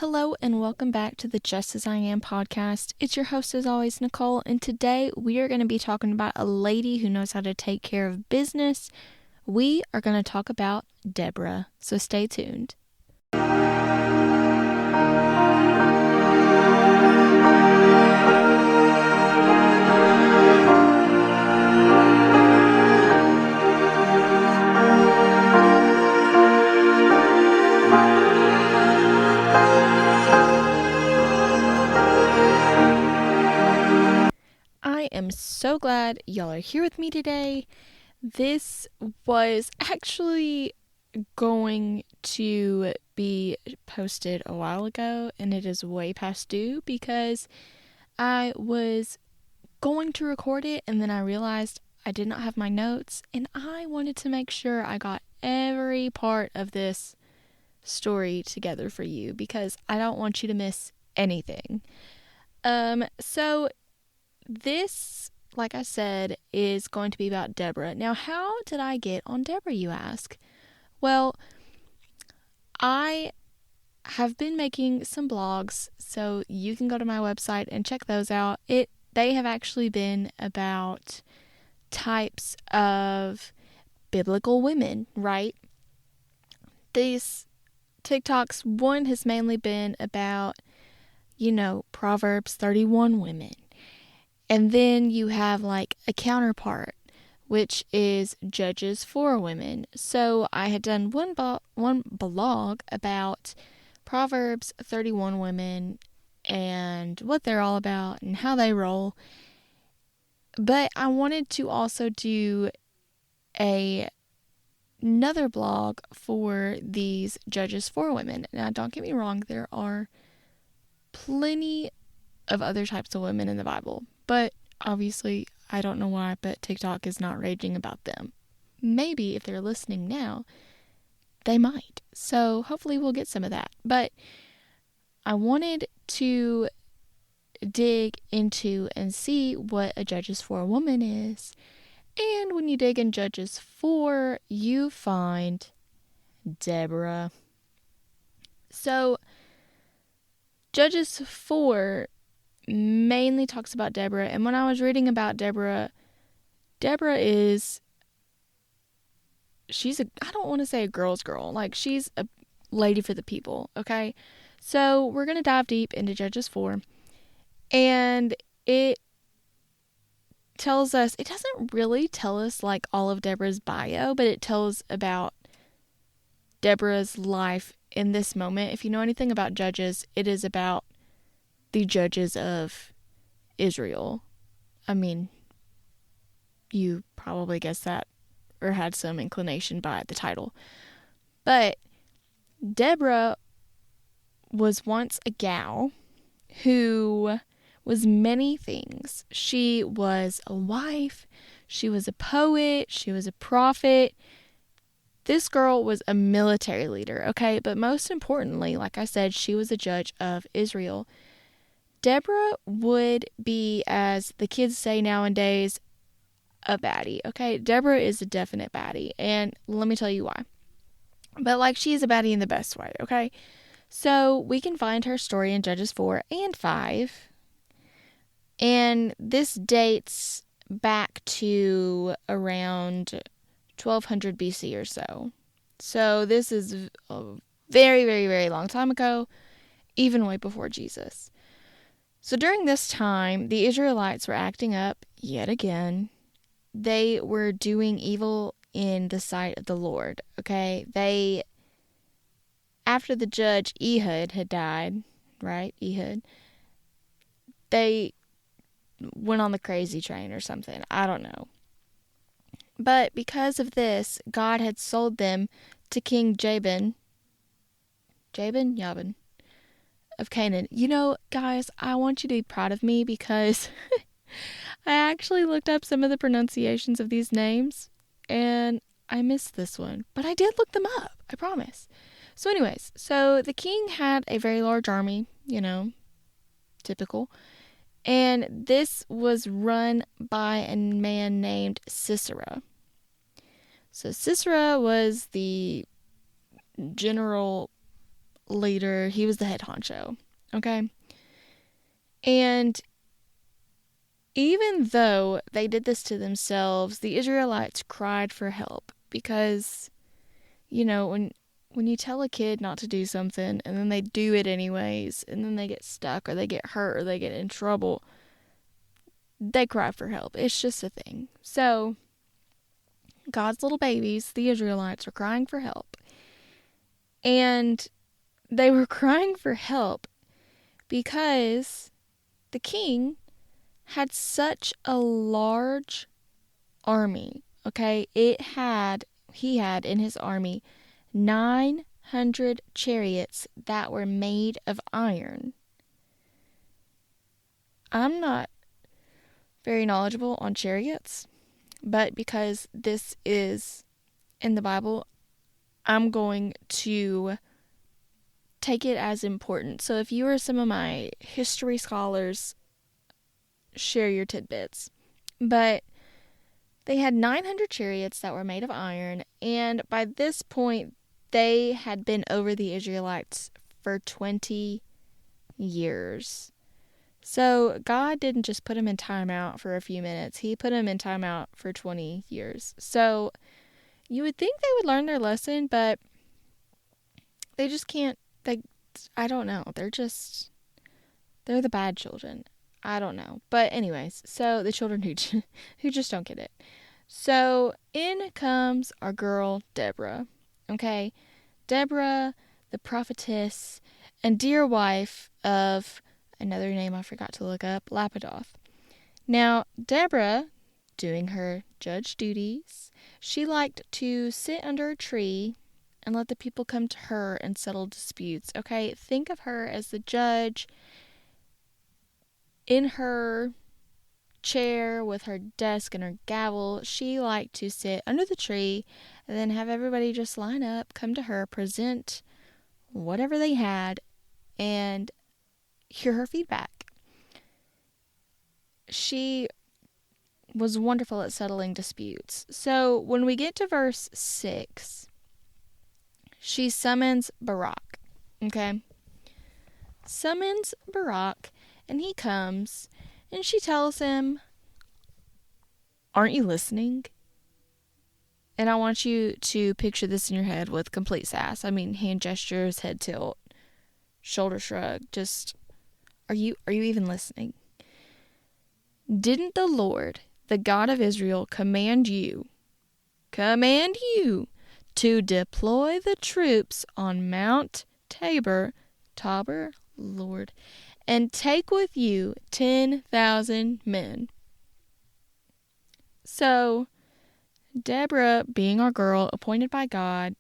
Hello and welcome back to the Just As I Am podcast. It's your host as always, Nicole, and today we are going to be talking about a lady who knows how to take care of business. We are going to talk about Deborah, so stay tuned. I am so glad y'all are here with me today. This was actually going to be posted a while ago, and it is way past due because I was going to record it and then I realized I did not have my notes, and I wanted to make sure I got every part of this story together for you because I don't want you to miss anything. So this, like I said, is going to be about Deborah. Now, how did I get on Deborah, you ask? Well, I have been making some blogs, so you can go to my website and check those out. They have actually been about types of biblical women, right? These TikToks, one has mainly been about, Proverbs 31 women. And then you have like a counterpart, which is Judges 4 women. So I had done one blog about Proverbs 31 women and what they're all about and how they roll. But I wanted to also do another blog for these Judges 4 women. Now, don't get me wrong, there are plenty of other types of women in the Bible, but obviously, I don't know why, but TikTok is not raging about them. Maybe if they're listening now, they might. So hopefully we'll get some of that. But I wanted to dig into and see what a Judges 4 woman is. And when you dig in Judges 4, you find Deborah. So Judges 4 mainly talks about Deborah. And when I was reading about Deborah is, I don't want to say a girl's girl. Like, she's a lady for the people, okay? So we're going to dive deep into Judges 4. And it doesn't really tell us like all of Deborah's bio, but it tells about Deborah's life in this moment. If you know anything about Judges, it is about the judges of Israel. I mean, you probably guessed that or had some inclination by the title. But Deborah was once a gal who was many things. She was a wife, she was a poet, she was a prophet. This girl was a military leader, okay? But most importantly, like I said, she was a judge of Israel. Deborah would be, as the kids say nowadays, a baddie, okay? Deborah is a definite baddie, and let me tell you why. But, like, she's a baddie in the best way, okay? So, we can find her story in Judges 4 and 5, and this dates back to around 1200 BC or so. So, this is a very, very, very long time ago, even way before Jesus. So during this time, the Israelites were acting up yet again. They were doing evil in the sight of the Lord, okay? After the judge Ehud had died, right? Ehud, they went on the crazy train or something. I don't know. But because of this, God had sold them to King Jabin of Canaan. You know, guys, I want you to be proud of me because I actually looked up some of the pronunciations of these names and I missed this one, but I did look them up, I promise. So anyways, so the king had a very large army, typical, and this was run by a man named Sisera. So Sisera was the general leader. He was the head honcho. Okay? And even though they did this to themselves, the Israelites cried for help because, when you tell a kid not to do something and then they do it anyways, and then they get stuck or they get hurt or they get in trouble, they cry for help. It's just a thing. So, God's little babies, the Israelites, are crying for help. And they were crying for help because the king had such a large army. Okay? He had in his army 900 chariots that were made of iron. I'm not very knowledgeable on chariots, but because this is in the Bible, I'm going to take it as important. So if you are some of my history scholars, share your tidbits. But they had 900 chariots that were made of iron, and by this point, they had been over the Israelites for 20 years. So God didn't just put them in timeout for a few minutes. He put them in timeout for 20 years. So you would think they would learn their lesson, but they just can't. I don't know. They're the bad children. I don't know. But anyways, so the children who just don't get it. So in comes our girl, Deborah. Okay? Deborah, the prophetess and dear wife of another name I forgot to look up, Lapidoth. Now, Deborah, doing her judge duties, she liked to sit under a tree and let the people come to her and settle disputes. Okay? Think of her as the judge in her chair with her desk and her gavel. She liked to sit under the tree and then have everybody just line up, come to her, present whatever they had, and hear her feedback. She was wonderful at settling disputes. So when we get to verse 6, she summons Barak. Okay? Summons Barak, and he comes, and she tells him, "Aren't you listening?" And I want you to picture this in your head with complete sass. I mean, hand gestures, head tilt, shoulder shrug. Just, are you even listening? "Didn't the Lord, the God of Israel, command you to deploy the troops on Mount Tabor, Lord, and take with you 10,000 men?" So, Deborah, being our girl, appointed by God,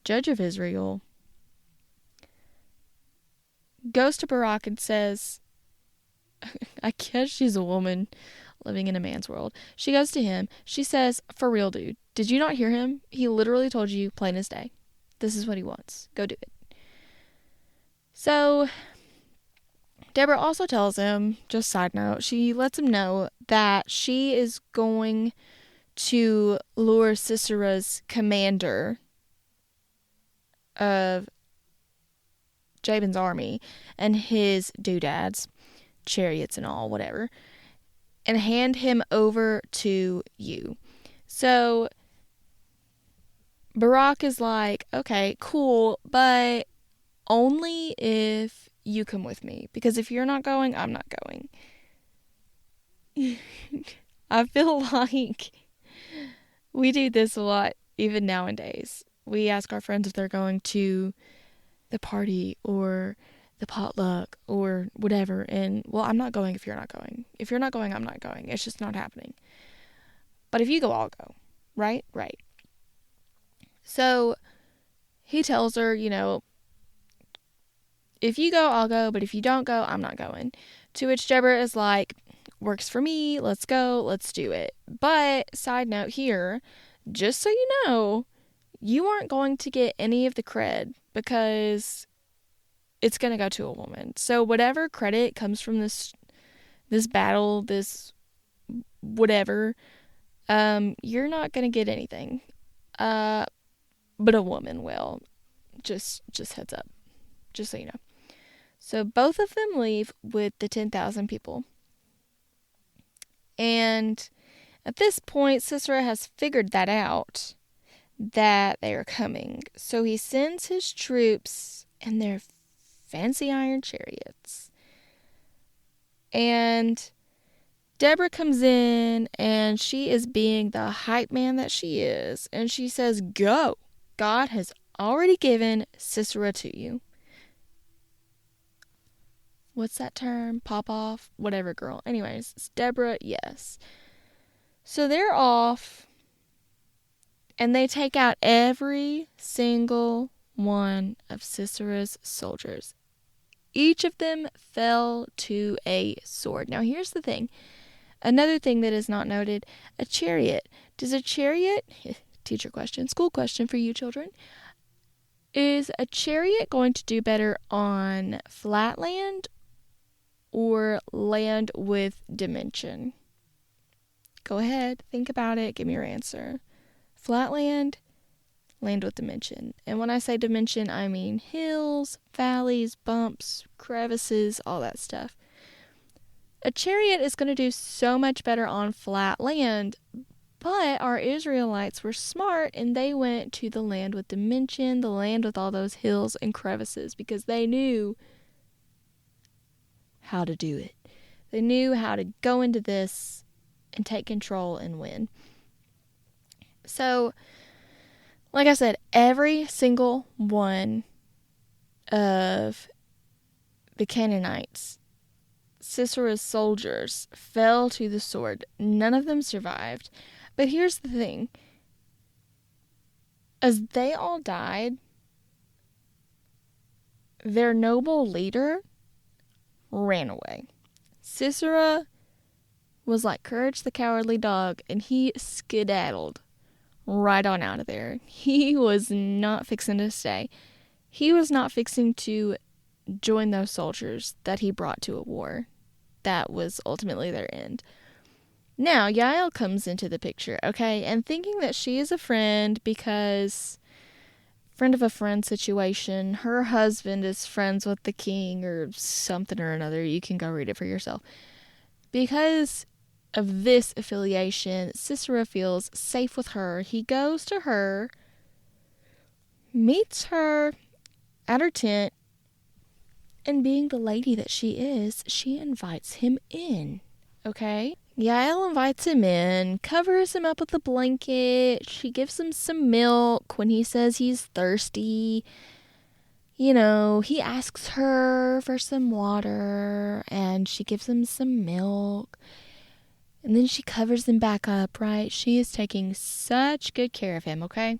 judge of Israel, goes to Barak and says, I guess she's a woman living in a man's world. She goes to him. She says, "For real, dude, did you not hear him? He literally told you plain as day. This is what he wants. Go do it." So, Deborah also tells him, just side note, she lets him know that she is going to lure Sisera's commander of Jabin's army and his doodads, chariots and all, whatever, and hand him over to you. So Barak is like, "Okay, cool, but only if you come with me, because if you're not going, I'm not going." I feel like we do this a lot even nowadays. We ask our friends if they're going to the party or the potluck or whatever, and, "Well, I'm not going if you're not going. If you're not going, I'm not going. It's just not happening. But if you go, I'll go." Right? Right. So he tells her, "If you go, I'll go, but if you don't go, I'm not going." To which Deborah is like, "Works for me. Let's go. Let's do it." But, side note here, just so you know, you aren't going to get any of the cred because it's going to go to a woman. So whatever credit comes from this battle, this whatever, you're not going to get anything. But a woman will. Just heads up. Just so you know. So both of them leave with the 10,000 people. And at this point, Sisera has figured that out, that they are coming. So he sends his troops in their fancy iron chariots. And Deborah comes in, and she is being the hype man that she is. And she says, go. God has already given Sisera to you. What's that term? Pop off? Whatever, girl. Anyways, it's Deborah, yes. So they're off, and they take out every single one of Sisera's soldiers. Each of them fell to a sword. Now, here's the thing. Another thing that is not noted, a chariot. Does a chariot, teacher question, school question for you children, is a chariot going to do better on flat land or land with dimension? Go ahead, think about it, give me your answer. Flat land, land with dimension. And when I say dimension, I mean hills, valleys, bumps, crevices, all that stuff. A chariot is going to do so much better on flat land, but our Israelites were smart and they went to the land with dimension, the land with all those hills and crevices, because they knew how to do it. They knew how to go into this and take control and win. So, like I said, every single one of the Canaanites, Sisera's soldiers, fell to the sword. None of them survived. But here's the thing. As they all died, their noble leader ran away. Sisera was like Courage the Cowardly Dog, and he skedaddled right on out of there. He was not fixing to stay. He was not fixing to join those soldiers that he brought to a war that was ultimately their end. Now, Yael comes into the picture, okay, and thinking that she is a friend because friend of a friend situation, her husband is friends with the king or something or another. You can go read it for yourself. Because of this affiliation, Sisera feels safe with her. He goes to her, meets her at her tent, and being the lady that she is, she invites him in, okay? Yael invites him in, covers him up with a blanket. She gives him some milk when he says he's thirsty. You know, he asks her for some water, and she gives him some milk. And then she covers him back up, right? She is taking such good care of him, okay?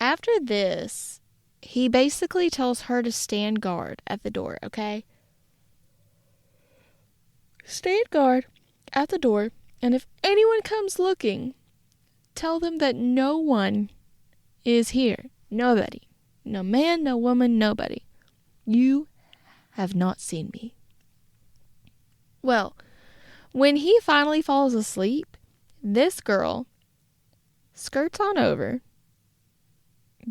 After this, he basically tells her to stand guard at the door, okay? Stand guard at the door, and if anyone comes looking, tell them that no one is here. Nobody. No man, no woman, nobody. You have not seen me. Well, when he finally falls asleep, this girl skirts on over,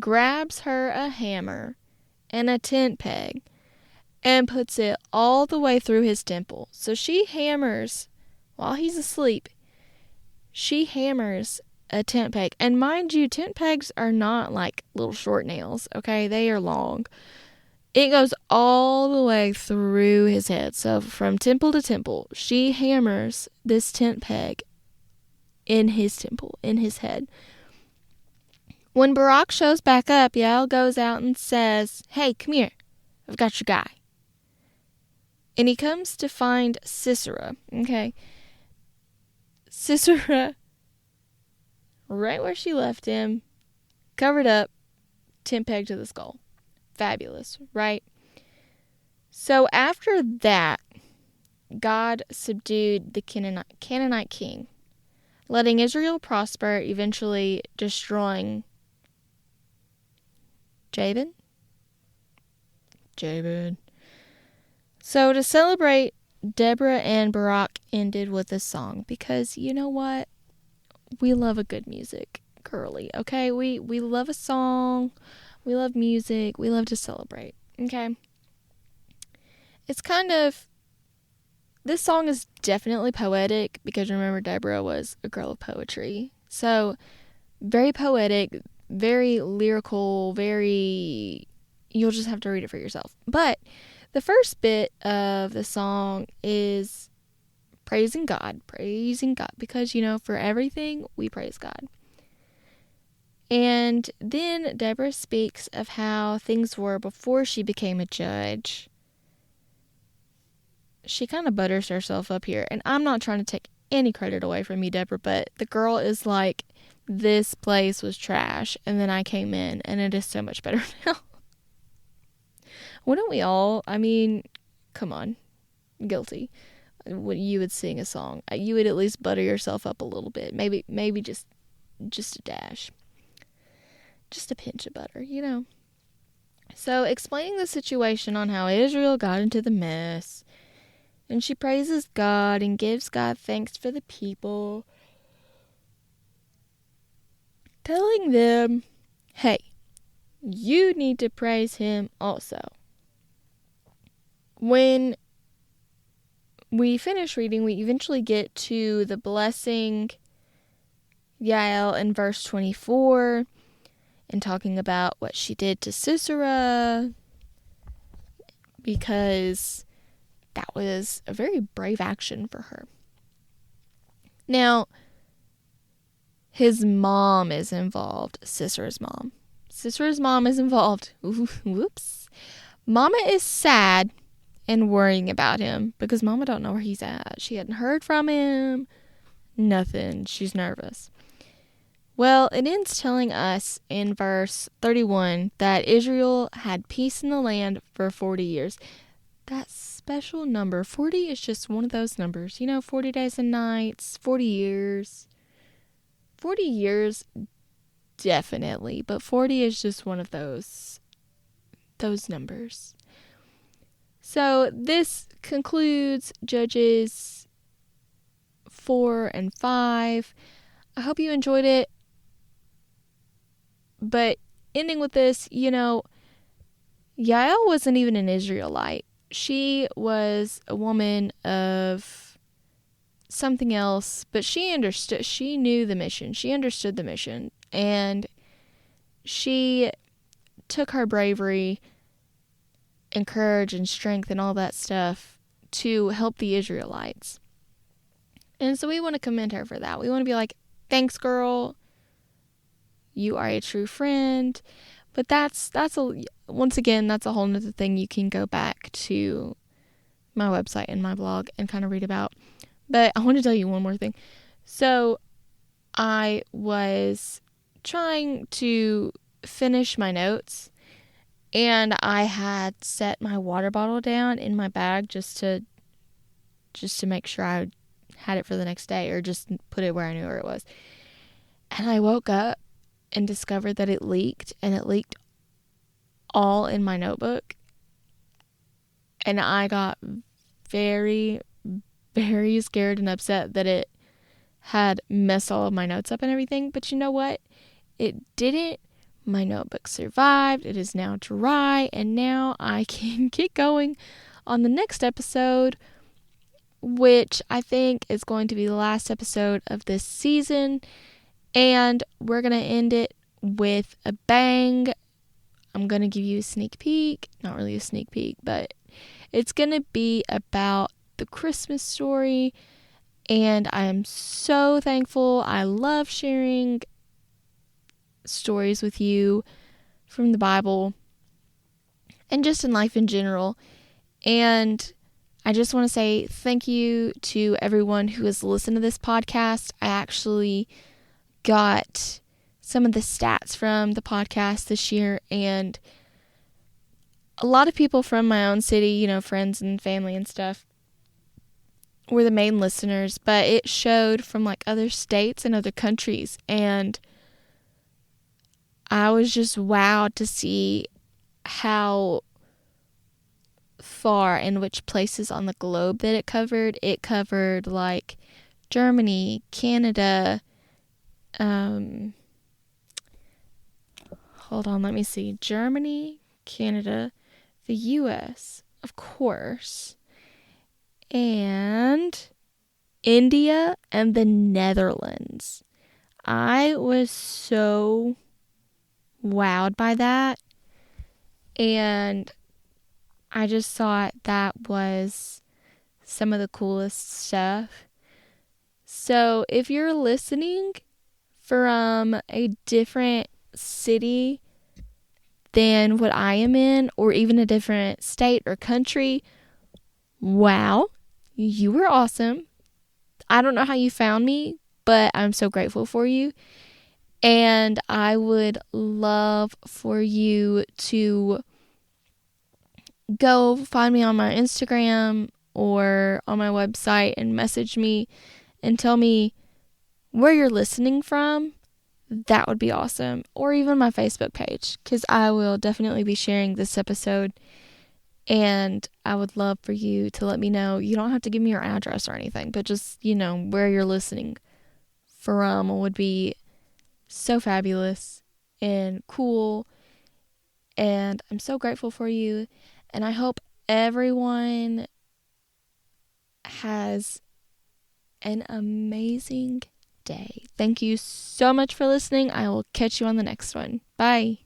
grabs her a hammer and a tent peg, and puts it all the way through his temple. So she hammers, while he's asleep, she hammers a tent peg. And mind you, tent pegs are not like little short nails, okay? They are long. It goes all the way through his head. So from temple to temple, she hammers this tent peg in his temple, in his head. When Barak shows back up, Yael goes out and says, "Hey, come here. I've got your guy." And he comes to find Sisera, okay? Sisera, right where she left him, covered up, tent peg to the skull. Fabulous, right? So after that, God subdued the Canaanite king, letting Israel prosper, eventually destroying Jabin. So to celebrate, Deborah and Barak ended with a song, because you know what? We love a good music, girly, okay? We love a song. We love music. We love to celebrate. Okay? It's kind of... This song is definitely poetic because remember, Deborah was a girl of poetry. So, very poetic, very lyrical, very... You'll just have to read it for yourself. But the first bit of the song is praising God, because, for everything, we praise God. And then Deborah speaks of how things were before she became a judge. She kind of butters herself up here, and I'm not trying to take any credit away from you, Deborah, but the girl is like, this place was trash, and then I came in, and it is so much better now. Wouldn't we all? I mean, come on. Guilty. When you would sing a song, you would at least butter yourself up a little bit. Maybe just a dash. Just a pinch of butter, So, explaining the situation on how Israel got into the mess, and she praises God and gives God thanks for the people, telling them, hey, you need to praise him also. When we finish reading, we eventually get to the blessing Yael in verse 24 and talking about what she did to Sisera, because that was a very brave action for her. Now, his mom is involved. Sisera's mom. Sisera's mom is involved. Ooh, whoops. Mama is sad and worrying about him because Mama don't know where he's at. She hadn't heard from him. Nothing. She's nervous. Well, it ends telling us in verse 31 that Israel had peace in the land for 40 years. That special number, 40 is just one of those numbers. 40 days and nights, 40 years. 40 years, definitely. But 40 is just one of those numbers. So this concludes Judges 4 and 5. I hope you enjoyed it. But ending with this, Yael wasn't even an Israelite. She was a woman of something else, but she understood. She knew the mission. She understood the mission. And she took her bravery and courage and strength and all that stuff to help the Israelites. And so we want to commend her for that. We want to be like, thanks, girl. You are a true friend. But once again, that's a whole nother thing. You can go back to my website and my blog and kind of read about. But I want to tell you one more thing. So I was trying to finish my notes, and I had set my water bottle down in my bag just to make sure I had it for the next day, or just put it where I knew where it was. And I woke up and discovered that it leaked, and it leaked all in my notebook. And I got very, very scared and upset that it had messed all of my notes up and everything. But you know what? It didn't. My notebook survived. It is now dry, and now I can get going on the next episode, which I think is going to be the last episode of this season. And we're going to end it with a bang. I'm going to give you a sneak peek. Not really a sneak peek, but it's going to be about the Christmas story. And I am so thankful. I love sharing stories with you from the Bible and just in life in general. And I just want to say thank you to everyone who has listened to this podcast. I actually got some of the stats from the podcast this year, and a lot of people from my own city, friends and family and stuff, were the main listeners, but it showed from like other states and other countries, and I was just wowed to see how far and which places on the globe that it covered. It covered like Germany, Canada, hold on, let me see. Germany, Canada, the US, of course, and India and the Netherlands. I was so wowed by that, and I just thought that was some of the coolest stuff. So if you're listening from a different city than what I am in, or even a different state or country, wow, you were awesome. I don't know how you found me, but I'm so grateful for you. And I would love for you to go find me on my Instagram or on my website and message me and tell me where you're listening from. That would be awesome. Or even my Facebook page, because I will definitely be sharing this episode. And I would love for you to let me know. You don't have to give me your address or anything, but just, where you're listening from would be so fabulous and cool. And I'm so grateful for you. And I hope everyone has an amazing day. Thank you so much for listening. I will catch you on the next one. Bye.